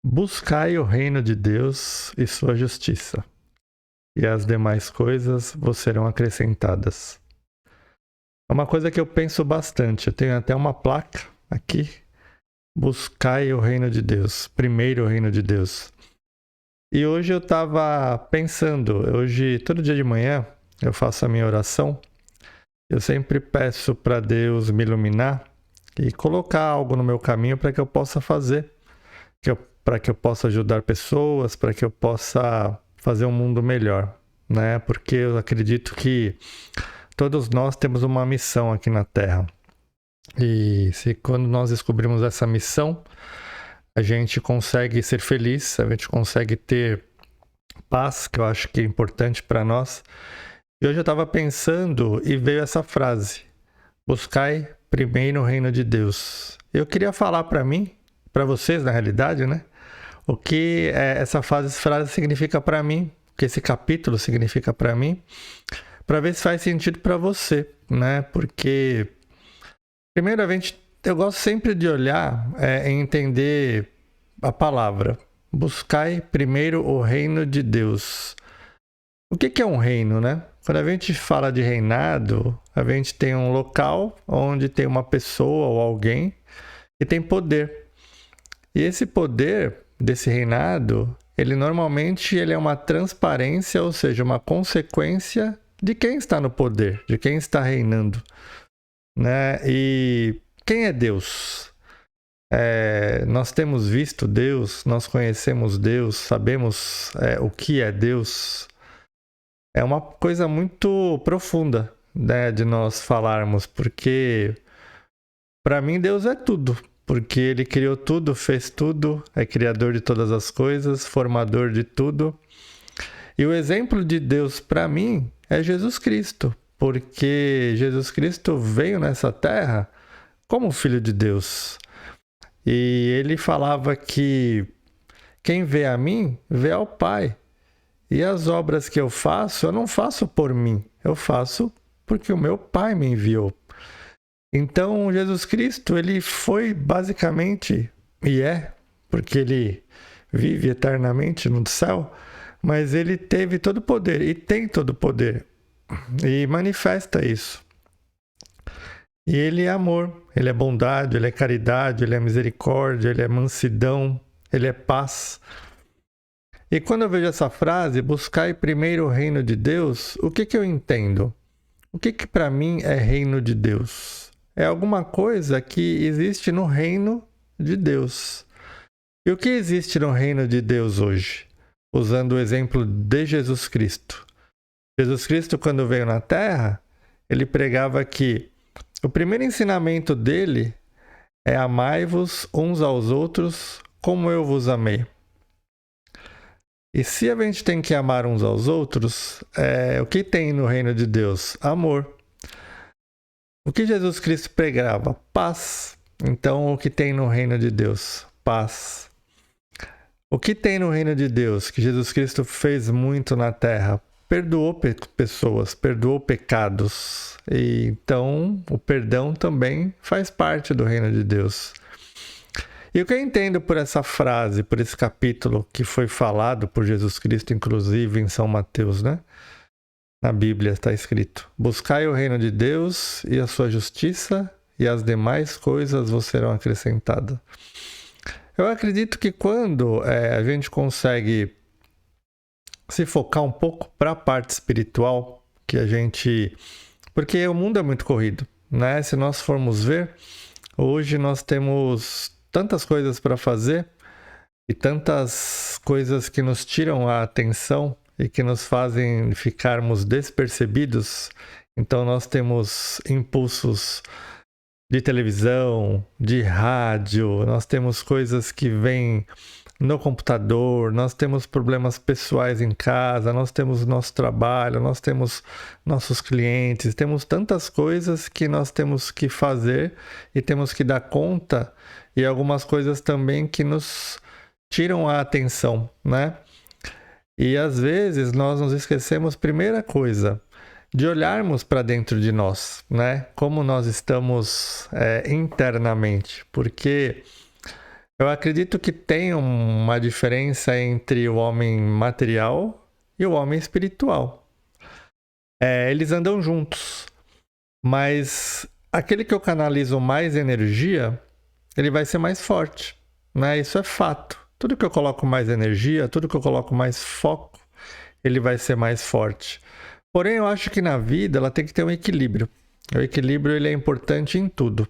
Buscai o reino de Deus e sua justiça, e as demais coisas vos serão acrescentadas. É uma coisa que eu penso bastante. Eu tenho até uma placa aqui. Buscai o reino de Deus. Primeiro o reino de Deus. E hoje eu estava pensando, hoje, todo dia de manhã, eu faço a minha oração. Eu sempre peço para Deus me iluminar e colocar algo no meu caminho para que eu possa fazer, para que eu possa ajudar pessoas, para que eu possa fazer um mundo melhor, né? Porque eu acredito que todos nós temos uma missão aqui na Terra. E se quando nós descobrimos essa missão, a gente consegue ser feliz, a gente consegue ter paz, que eu acho que é importante para nós. E hoje eu estava pensando e veio essa frase: buscai primeiro o reino de Deus. Eu queria falar para mim, para vocês na realidade, né? O que essa frase significa para mim, o que esse capítulo significa para mim, para ver se faz sentido para você, né? Porque primeiramente eu gosto sempre de olhar e entender a palavra. Buscai primeiro o reino de Deus. O que é um reino, né? Quando a gente fala de reinado, a gente tem um local onde tem uma pessoa ou alguém que tem poder. E esse poder desse reinado, ele normalmente ele é uma transparência, ou seja, uma consequência de quem está no poder, de quem está reinando, né? E quem é Deus? Nós temos visto Deus, nós conhecemos Deus, sabemos o que é Deus. É uma coisa muito profunda, né, de nós falarmos, porque para mim Deus é tudo, porque Ele criou tudo, fez tudo, é criador de todas as coisas, formador de tudo. E o exemplo de Deus para mim é Jesus Cristo, porque Jesus Cristo veio nessa terra como filho de Deus. E ele falava que quem vê a mim, vê ao Pai. E as obras que eu faço, eu não faço por mim, eu faço porque o meu Pai me enviou. Então, Jesus Cristo, ele foi basicamente, e porque ele vive eternamente no céu, mas ele teve todo o poder e tem todo o poder e manifesta isso. E ele é amor, ele é bondade, ele é caridade, ele é misericórdia, ele é mansidão, ele é paz. E quando eu vejo essa frase, buscai primeiro o reino de Deus, o que eu entendo? O que para mim é reino de Deus? É alguma coisa que existe no reino de Deus. E o que existe no reino de Deus hoje? Usando o exemplo de Jesus Cristo. Jesus Cristo, quando veio na Terra, ele pregava que o primeiro ensinamento dele é amai-vos uns aos outros como eu vos amei. E se a gente tem que amar uns aos outros, o que tem no reino de Deus? Amor. O que Jesus Cristo pregava? Paz. Então, o que tem no reino de Deus? Paz. O que tem no reino de Deus que Jesus Cristo fez muito na terra? Perdoou pessoas, perdoou pecados. E então, o perdão também faz parte do reino de Deus. E o que eu entendo por essa frase, por esse capítulo que foi falado por Jesus Cristo, inclusive em São Mateus, né? Na Bíblia está escrito: buscai o reino de Deus e a sua justiça, e as demais coisas vos serão acrescentadas. Eu acredito que quando a gente consegue se focar um pouco para a parte espiritual, que a gente... Porque o mundo é muito corrido, né? Se nós formos ver, hoje nós temos tantas coisas para fazer e tantas coisas que nos tiram a atenção e que nos fazem ficarmos despercebidos. Então nós temos impulsos de televisão, de rádio, nós temos coisas que vêm no computador, nós temos problemas pessoais em casa, nós temos nosso trabalho, nós temos nossos clientes, temos tantas coisas que nós temos que fazer e temos que dar conta, e algumas coisas também que nos tiram a atenção, né? E às vezes nós nos esquecemos, primeira coisa, de olharmos para dentro de nós, né? Como nós estamos internamente, porque Eu acredito que tem uma diferença entre o homem material e o homem espiritual. Eles andam juntos, mas aquele que eu canalizo mais energia, ele vai ser mais forte, né? Isso é fato. Tudo que eu coloco mais energia, tudo que eu coloco mais foco, ele vai ser mais forte. Porém, eu acho que na vida ela tem que ter um equilíbrio. O equilíbrio ele é importante em tudo.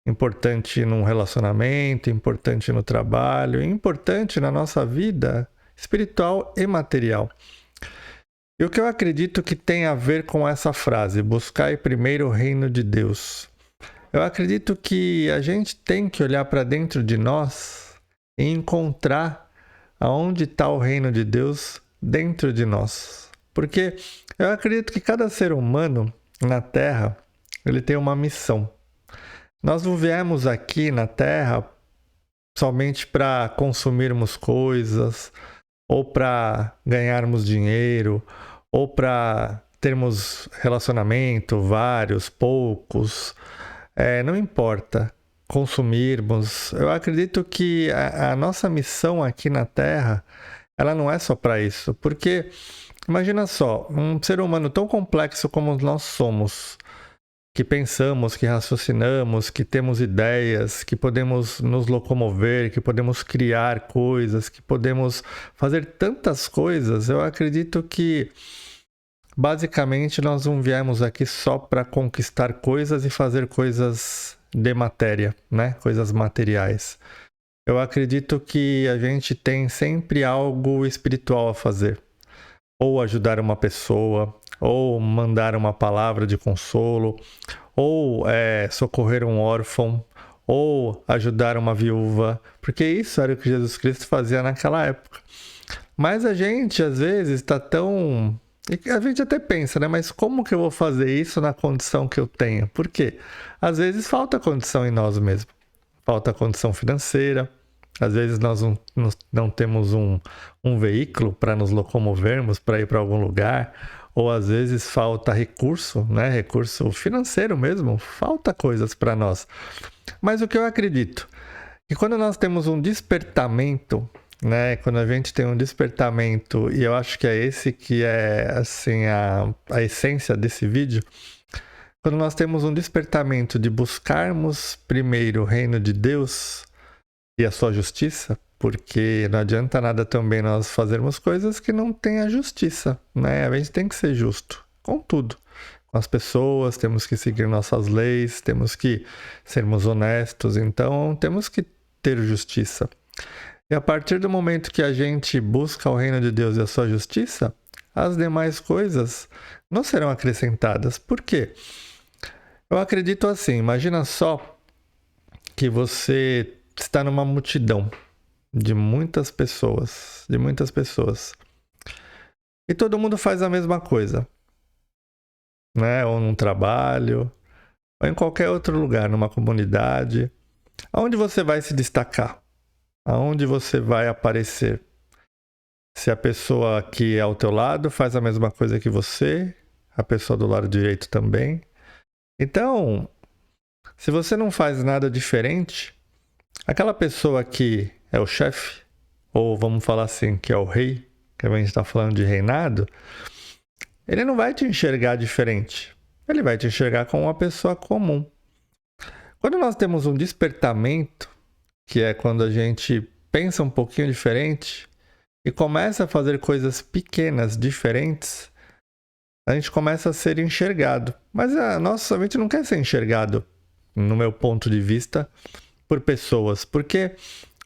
Importante num relacionamento, importante no trabalho, importante na nossa vida espiritual e material. E o que eu acredito que tem a ver com essa frase, buscai primeiro o reino de Deus. Eu acredito que a gente tem que olhar para dentro de nós e encontrar aonde está o reino de Deus dentro de nós. Porque eu acredito que cada ser humano na Terra, ele tem uma missão. Nós não viemos aqui na Terra somente para consumirmos coisas, ou para ganharmos dinheiro, ou para termos relacionamento, vários, poucos. Não importa consumirmos. Eu acredito que a nossa missão aqui na Terra, ela não é só para isso. Porque, imagina só, um ser humano tão complexo como nós somos, que pensamos, que raciocinamos, que temos ideias, que podemos nos locomover, que podemos criar coisas, que podemos fazer tantas coisas, eu acredito que basicamente nós não viemos aqui só para conquistar coisas e fazer coisas de matéria, né? Coisas materiais. Eu acredito que a gente tem sempre algo espiritual a fazer. Ou ajudar uma pessoa, ou mandar uma palavra de consolo, ou socorrer um órfão, ou ajudar uma viúva, porque isso era o que Jesus Cristo fazia naquela época. Mas a gente, às vezes, está tão... A gente até pensa, né? Mas como que eu vou fazer isso na condição que eu tenho? Por quê? Às vezes falta condição em nós mesmos. Falta condição financeira. Às vezes nós não temos um veículo para nos locomovermos, para ir para algum lugar. Ou às vezes falta recurso, né? Recurso financeiro mesmo. Falta coisas para nós. Mas o que eu acredito? Que quando nós temos um despertamento, né? Quando a gente tem um despertamento, e eu acho que é esse que é assim, a essência desse vídeo. Quando nós temos um despertamento de buscarmos primeiro o reino de Deus e a sua justiça, porque não adianta nada também nós fazermos coisas que não tem a justiça, né? A gente tem que ser justo com tudo. Com as pessoas, temos que seguir nossas leis, temos que sermos honestos, então temos que ter justiça. E a partir do momento que a gente busca o reino de Deus e a sua justiça, as demais coisas não serão acrescentadas. Por quê? Eu acredito assim, imagina só que você está numa multidão de muitas pessoas, e todo mundo faz a mesma coisa, né? Ou num trabalho, ou em qualquer outro lugar, numa comunidade. Aonde você vai se destacar? Aonde você vai aparecer? Se a pessoa que é ao teu lado faz a mesma coisa que você, a pessoa do lado direito também. Então, se você não faz nada diferente, aquela pessoa que é o chefe, ou vamos falar assim, que é o rei, que a gente está falando de reinado, ele não vai te enxergar diferente. Ele vai te enxergar como uma pessoa comum. Quando nós temos um despertamento, que é quando a gente pensa um pouquinho diferente e começa a fazer coisas pequenas, diferentes, a gente começa a ser enxergado. Mas a nossa mente não quer ser enxergado, no meu ponto de vista, por pessoas, porque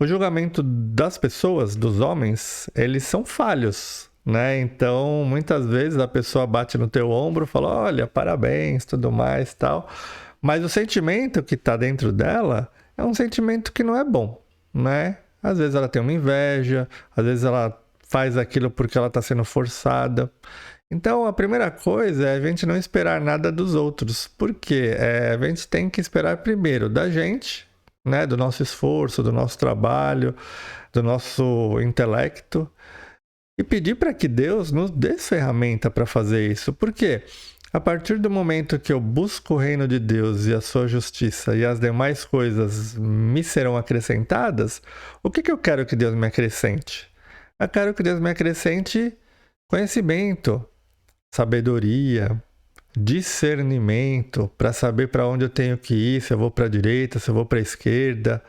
o julgamento das pessoas, dos homens, eles são falhos, né? Então, muitas vezes a pessoa bate no teu ombro e fala, olha, parabéns, tudo mais, tal. Mas o sentimento que está dentro dela é um sentimento que não é bom, né? Às vezes ela tem uma inveja, às vezes ela faz aquilo porque ela está sendo forçada. Então, a primeira coisa é a gente não esperar nada dos outros. Por quê? A gente tem que esperar primeiro da gente, né? Do nosso esforço, do nosso trabalho, do nosso intelecto. E pedir para que Deus nos dê ferramenta para fazer isso. Por quê? A partir do momento que eu busco o reino de Deus e a sua justiça e as demais coisas me serão acrescentadas, o que eu quero que Deus me acrescente? Eu quero que Deus me acrescente conhecimento, sabedoria, discernimento para saber para onde eu tenho que ir, se eu vou para a direita, se eu vou para a esquerda,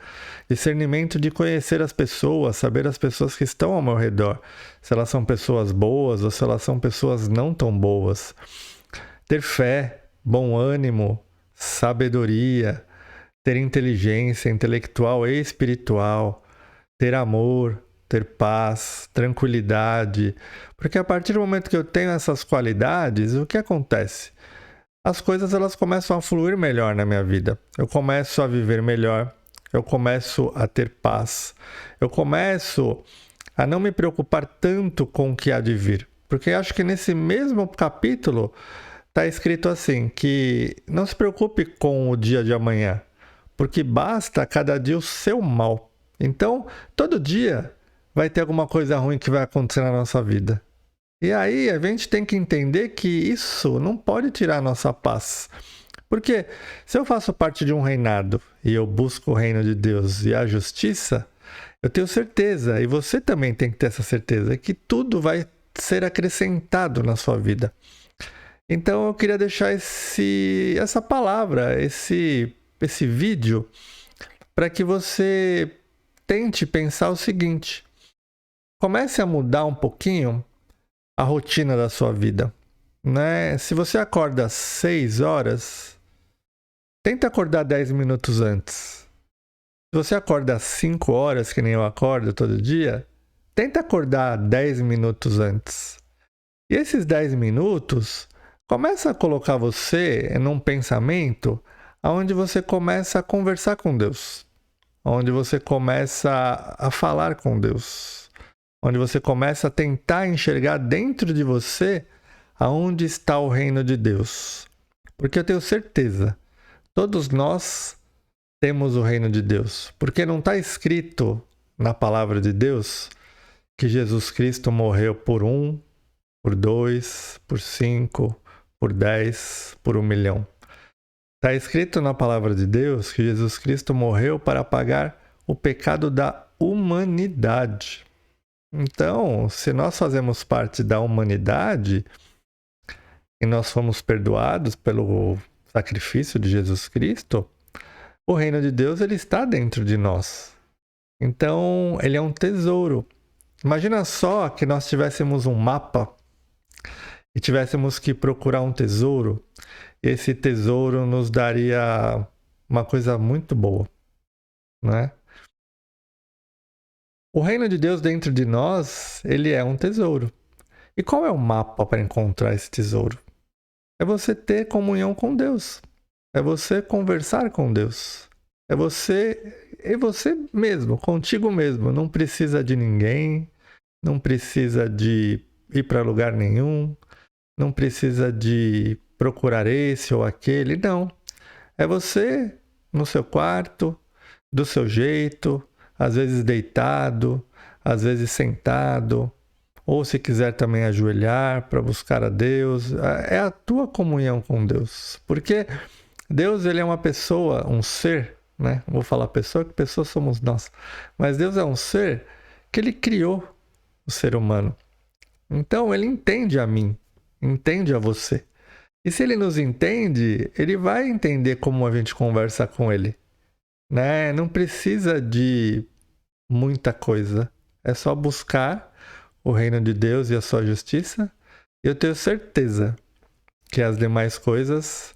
discernimento de conhecer as pessoas, saber as pessoas que estão ao meu redor, se elas são pessoas boas ou se elas são pessoas não tão boas. Ter fé, bom ânimo, sabedoria, ter inteligência intelectual e espiritual, ter amor, ter paz, tranquilidade. Porque a partir do momento que eu tenho essas qualidades, o que acontece? As coisas elas começam a fluir melhor na minha vida. Eu começo a viver melhor, eu começo a ter paz, eu começo a não me preocupar tanto com o que há de vir. Porque acho que nesse mesmo capítulo está escrito assim, que não se preocupe com o dia de amanhã, porque basta cada dia o seu mal. Então, todo dia vai ter alguma coisa ruim que vai acontecer na nossa vida. E aí a gente tem que entender que isso não pode tirar a nossa paz. Porque se eu faço parte de um reinado e eu busco o reino de Deus e a justiça, eu tenho certeza, e você também tem que ter essa certeza, que tudo vai ser acrescentado na sua vida. Então eu queria deixar essa palavra, esse vídeo, para que você tente pensar o seguinte: comece a mudar um pouquinho a rotina da sua vida, né? Se você acorda às 6 horas, tenta acordar 10 minutos antes. Se você acorda às 5 horas, que nem eu acordo todo dia, tenta acordar 10 minutos antes. E esses 10 minutos, começa a colocar você num pensamento onde você começa a conversar com Deus, onde você começa a falar com Deus, onde você começa a tentar enxergar dentro de você aonde está o reino de Deus. Porque eu tenho certeza, todos nós temos o reino de Deus. Porque não está escrito na palavra de Deus que Jesus Cristo morreu por 1, por 2, por 5, por 10, por 1 milhão. Está escrito na palavra de Deus que Jesus Cristo morreu para pagar o pecado da humanidade. Então, se nós fazemos parte da humanidade e nós fomos perdoados pelo sacrifício de Jesus Cristo, o reino de Deus ele está dentro de nós. Então, ele é um tesouro. Imagina só que nós tivéssemos um mapa e tivéssemos que procurar um tesouro. Esse tesouro nos daria uma coisa muito boa, né? O reino de Deus dentro de nós, ele é um tesouro. E qual é o mapa para encontrar esse tesouro? É você ter comunhão com Deus. É você conversar com Deus. É você mesmo, contigo mesmo. Não precisa de ninguém, não precisa de ir para lugar nenhum, não precisa de procurar esse ou aquele, não. É você no seu quarto, do seu jeito, às vezes deitado, às vezes sentado, ou se quiser também ajoelhar para buscar a Deus. É a tua comunhão com Deus. Porque Deus ele é uma pessoa, um ser, né? Vou falar pessoa, que pessoas somos nós. Mas Deus é um ser que ele criou o ser humano. Então ele entende a mim, entende a você. E se ele nos entende, ele vai entender como a gente conversa com ele, né? Não precisa de muita coisa. É só buscar o reino de Deus e a sua justiça. E eu tenho certeza que as demais coisas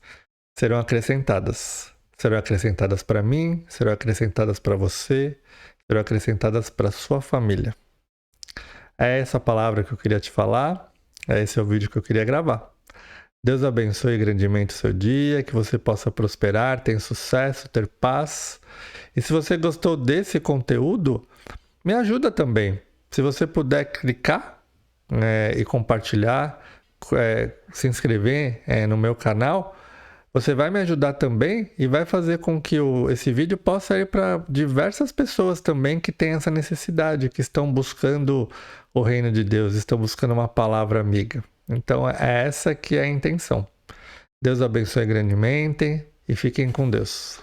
serão acrescentadas. Serão acrescentadas para mim, serão acrescentadas para você, serão acrescentadas para sua família. É essa palavra que eu queria te falar. É esse o vídeo que eu queria gravar. Deus abençoe grandemente o seu dia, que você possa prosperar, ter sucesso, ter paz. E se você gostou desse conteúdo, me ajuda também. Se você puder clicar e compartilhar, se inscrever no meu canal, você vai me ajudar também e vai fazer com que esse vídeo possa ir para diversas pessoas também que têm essa necessidade, que estão buscando o reino de Deus, estão buscando uma palavra amiga. Então é essa que é a intenção. Deus abençoe grandemente e fiquem com Deus.